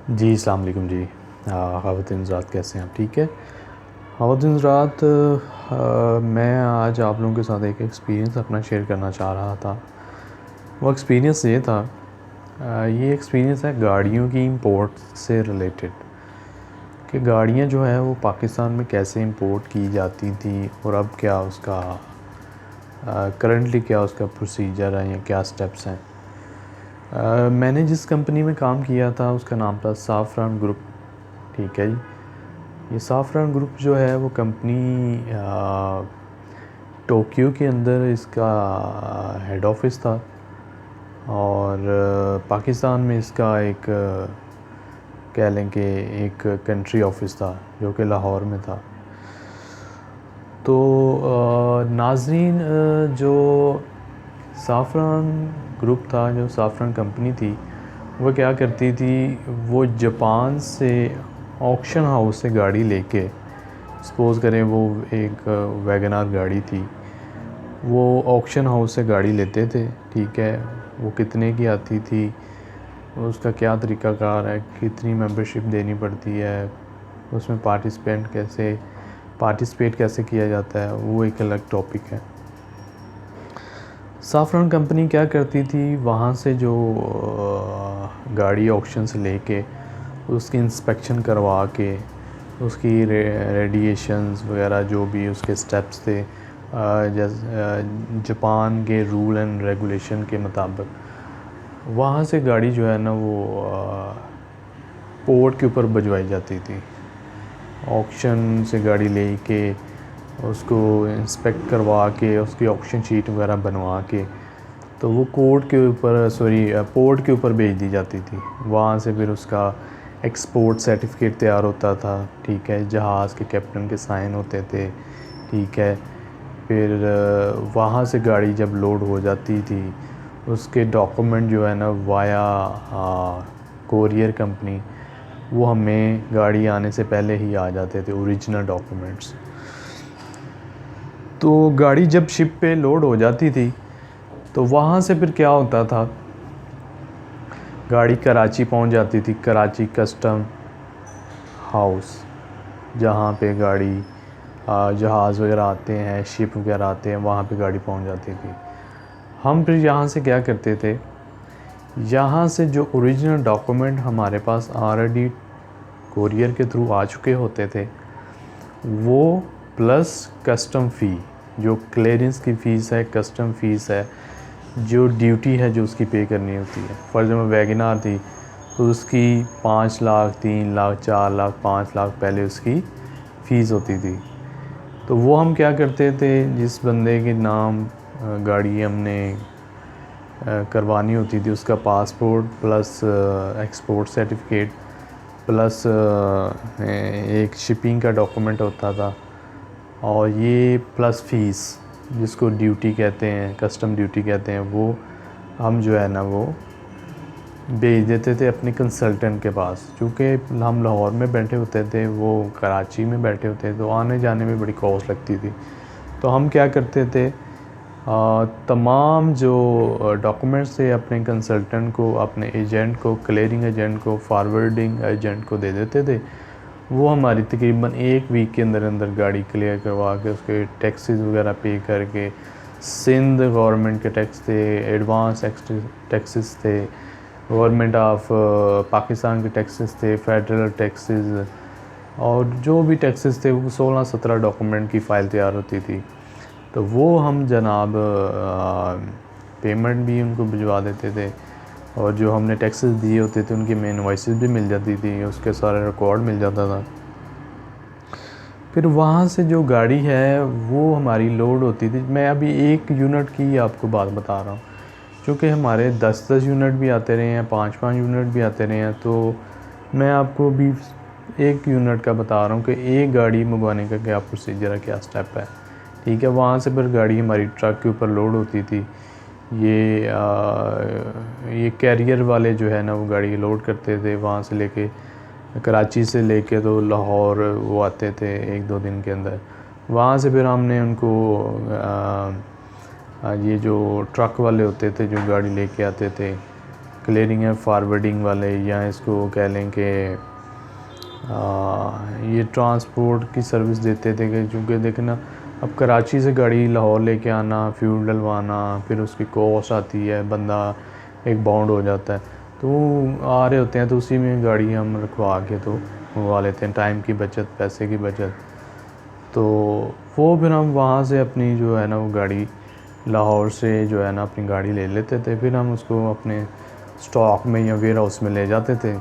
जी अस्सलाम वालेकुम जी। ख़वातीन हज़रात कैसे हैं आप? ठीक है। ख़वातीन हज़रात, मैं आज आप लोगों के साथ एक एक्सपीरियंस अपना शेयर करना चाह रहा था। वो एक्सपीरियंस ये था, ये एक्सपीरियंस है गाड़ियों की इंपोर्ट से रिलेटेड, कि गाड़ियाँ जो है वो पाकिस्तान में कैसे इंपोर्ट की जाती थी और अब क्या उसका करंटली क्या उसका प्रोसीजर है या क्या स्टेप्स हैं। मैंने जिस कंपनी में काम किया था उसका नाम था साफ़रान ग्रुप। ठीक है जी। ये साफ़रान ग्रुप जो है वो कंपनी टोक्यो के अंदर इसका हेड ऑफिस था और पाकिस्तान में इसका एक कह लें कि एक कंट्री ऑफिस था जो कि लाहौर में था। तो नाज़रीन, जो साफ़रान ग्रुप था, जो साफ़रान कंपनी थी, वो क्या करती थी, वो जापान से ऑक्शन हाउस से गाड़ी लेके, सपोज़ करें वो एक वैगनार गाड़ी थी, वो ऑक्शन हाउस से गाड़ी लेते थे। ठीक है, वो कितने की आती थी, उसका क्या तरीक़ाकार है, कितनी मेंबरशिप देनी पड़ती है, उसमें पार्टिसिपेट कैसे किया जाता है, वो एक अलग टॉपिक है। साफ़रान कंपनी क्या करती थी, वहाँ से जो गाड़ी ऑक्शन से लेके उसकी इंस्पेक्शन करवा के उसकी रेडिएशंस वगैरह जो भी उसके स्टेप्स थे, जैसे जापान के रूल एंड रेगुलेशन के मुताबिक वहाँ से गाड़ी जो है ना वो पोर्ट के ऊपर भिजवाई जाती थी। ऑक्शन से गाड़ी लेके उसको इंस्पेक्ट करवा के उसकी ऑक्शन शीट वगैरह बनवा के तो वो पोर्ट के ऊपर भेज दी जाती थी। वहाँ से फिर उसका एक्सपोर्ट सर्टिफिकेट तैयार होता था। ठीक है, जहाज़ के कैप्टन के साइन होते थे। ठीक है, फिर वहाँ से गाड़ी जब लोड हो जाती थी उसके डॉक्यूमेंट जो है ना वाया कोरियर कंपनी, वो हमें गाड़ी आने से पहले ही आ जाते थे, ओरिजिनल डॉक्यूमेंट्स। तो गाड़ी जब शिप पे लोड हो जाती थी तो वहाँ से फिर क्या होता था, गाड़ी कराची पहुँच जाती थी। कराची कस्टम हाउस, जहाँ पे गाड़ी जहाज़ वगैरह आते हैं, शिप वगैरह आते हैं, वहाँ पे गाड़ी पहुँच जाती थी। हम फिर यहाँ से क्या करते थे, यहाँ से जो ओरिजिनल डॉक्यूमेंट हमारे पास ऑलरेडी कोरियर के थ्रू आ चुके होते थे, वो प्लस कस्टम फ़ी, जो क्लियरेंस की फ़ीस है, कस्टम फ़ीस है, जो ड्यूटी है जो उसकी पे करनी होती है। फॉर एग्जाम्पल वैगनार थी तो उसकी 5 लाख, 3 लाख, 4 लाख, 5 लाख पहले उसकी फ़ीस होती थी। तो वो हम क्या करते थे, जिस बंदे के नाम गाड़ी हमने करवानी होती थी उसका passport plus export certificate plus एक शिपिंग का डॉक्यूमेंट होता था, और ये प्लस फ़ीस जिसको ड्यूटी कहते हैं, कस्टम ड्यूटी कहते हैं, वो हम जो है ना वो भेज देते थे अपने कंसल्टेंट के पास। चूँकि हम लाहौर में बैठे होते थे, वो कराची में बैठे होते थे, तो आने जाने में बड़ी कॉस्ट लगती थी। तो हम क्या करते थे, तमाम जो डॉक्यूमेंट्स थे अपने कंसल्टेंट को, अपने एजेंट को, क्लियरिंग एजेंट को, फॉरवर्डिंग एजेंट को दे देते थे। वो हमारी तकरीबन 1 वीक के अंदर अंदर गाड़ी क्लियर करवा के उसके टैक्सेस वगैरह पे करके, सिंध गवर्नमेंट के टैक्स थे, एडवांस टैक्सेस थे, गवर्नमेंट ऑफ पाकिस्तान के टैक्सेस थे, फेडरल टैक्सेस, और जो भी टैक्सेस थे वो 16-17 डॉक्यूमेंट की फ़ाइल तैयार होती थी। तो वो हम जनाब पेमेंट भी उनको भिजवा देते थे, और जो हमने टैक्सेस दिए होते थे उनकी मेन इनवॉइसेस भी मिल जाती थी, उसके सारे रिकॉर्ड मिल जाता था। फिर वहाँ से जो गाड़ी है वो हमारी लोड होती थी। मैं अभी एक यूनिट की आपको बात बता रहा हूँ, क्योंकि हमारे 10-10 यूनिट भी आते रहे हैं, 5-5 यूनिट भी आते रहे हैं। तो मैं आपको भी एक यूनिट का बता रहा हूँ कि एक गाड़ी मंगवाने का क्या प्रोसीजर है, क्या स्टेप है। ठीक है, वहाँ से फिर गाड़ी हमारी ट्रक के ऊपर लोड होती थी। ये कैरियर वाले जो है ना वो गाड़ी लोड करते थे, वहाँ से लेके कराची से लेके तो लाहौर वो आते थे 1-2 दिन के अंदर। वहाँ से फिर हमने उनको ये जो ट्रक वाले होते थे जो गाड़ी लेके आते थे क्लियरिंग एंड फॉरवर्डिंग वाले, या इसको कह लें कि ये ट्रांसपोर्ट की सर्विस देते थे। कि चूँकि देखना, अब कराची से गाड़ी लाहौर लेके आना, फ्यूल डलवाना, फिर उसकी कॉस्ट आती है, बंदा एक बाउंड हो जाता है। तो आ रहे होते हैं तो उसी में गाड़ी हम रखवा के तो मंगवा लेते हैं, टाइम की बचत, पैसे की बचत। तो वो फिर हम वहाँ से अपनी जो है ना वो गाड़ी, लाहौर से जो है ना अपनी गाड़ी ले लेते थे, फिर हम उसको अपने स्टॉक में या वेयर हाउस में ले जाते थे।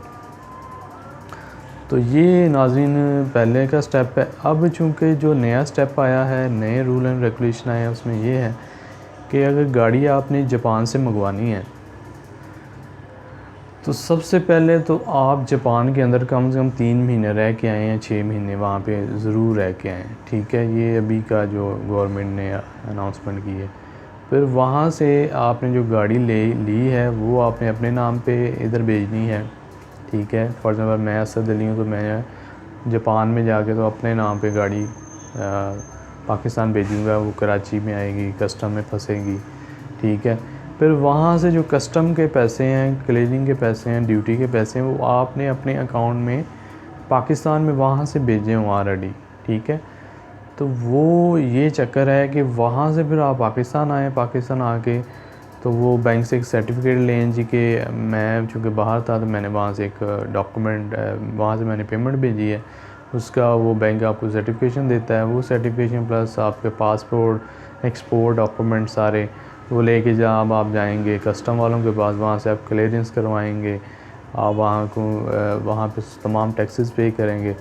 तो ये नाज़रीन पहले का स्टेप है। अब चूँकि जो नया स्टेप आया है, नए रूल एंड रेगुलेशन आए हैं, उसमें ये है कि अगर गाड़ी आपने जापान से मंगवानी है तो सबसे पहले तो आप जापान के अंदर कम से कम 3 महीने रह के आएँ या 6 महीने वहाँ पे ज़रूर रह के आएँ, ठीक है। ये अभी का जो गवर्नमेंट ने अनाउंसमेंट की है। फिर वहाँ से आपने जो गाड़ी ली है वो आपने अपने नाम पे इधर भेजनी है, ठीक है। फॉर एग्ज़ाम्पल मैं असद अली हूँ, तो मैं जापान में जाके तो अपने नाम पे गाड़ी पाकिस्तान भेजूँगा, वो कराची में आएगी, कस्टम में फंसेगी, ठीक है। फिर वहाँ से जो कस्टम के पैसे हैं, क्लीयरिंग के पैसे हैं, ड्यूटी के पैसे हैं, वो आपने अपने अकाउंट में पाकिस्तान में वहाँ से भेजे हों ऑलरेडी, ठीक है। तो वो ये चक्कर है कि वहाँ से फिर आप पाकिस्तान आए, पाकिस्तान आके तो वो बैंक से एक सर्टिफिकेट लें जी कि मैं चूँकि बाहर था तो मैंने वहाँ से एक डॉक्यूमेंट, वहाँ से मैंने पेमेंट भेजी है, उसका वो बैंक आपको सर्टिफिकेशन देता है। वो सर्टिफिकेशन प्लस आपके पासपोर्ट, एक्सपोर्ट डॉक्यूमेंट सारे वो लेके जब आप जाएंगे कस्टम वालों के पास, वहाँ से आप क्लियरेंस करवाएंगे, आप वहाँ पे तमाम टैक्सेस पे करेंगे।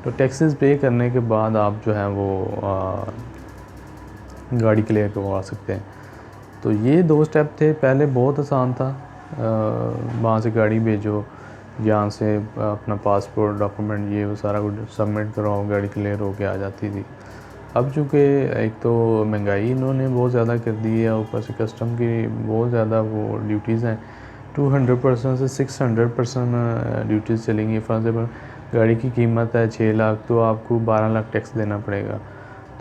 तो टैक्सेस पे करने के बाद आप जो है वो गाड़ी क्लियर करवा सकते हैं। तो ये 2 स्टेप थे। पहले बहुत आसान था, वहाँ से गाड़ी भेजो, यहाँ से अपना पासपोर्ट डॉक्यूमेंट ये वो सारा कुछ सबमिट करवाओ, गाड़ी क्लियर होके आ जाती थी। अब चूँकि एक तो महंगाई इन्होंने बहुत ज़्यादा कर दी है, ऊपर से कस्टम की बहुत ज़्यादा वो ड्यूटीज़ हैं, 200% से 600% ड्यूटीज़ चलेंगी। फॉर एग्जाम्पल गाड़ी की कीमत है 6 लाख, तो आपको 12 लाख टैक्स देना पड़ेगा।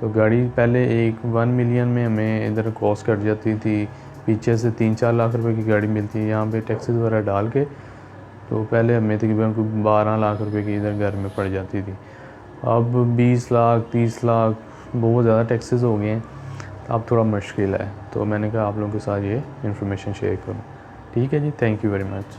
तो गाड़ी पहले 1 मिलियन में हमें इधर कॉस्ट कट जाती थी, पीछे से 3-4 लाख रुपए की गाड़ी मिलती है, यहाँ पे टैक्सेस वगैरह डाल के तो पहले हमें तकरीबन 12 लाख रुपए की इधर घर में पड़ जाती थी। अब 20 लाख 30 लाख बहुत ज़्यादा टैक्सेस हो गए हैं, अब थोड़ा मुश्किल है। तो मैंने कहा आप लोगों के साथ ये इन्फॉर्मेशन शेयर करूँ। ठीक है जी, थैंक यू वेरी मच।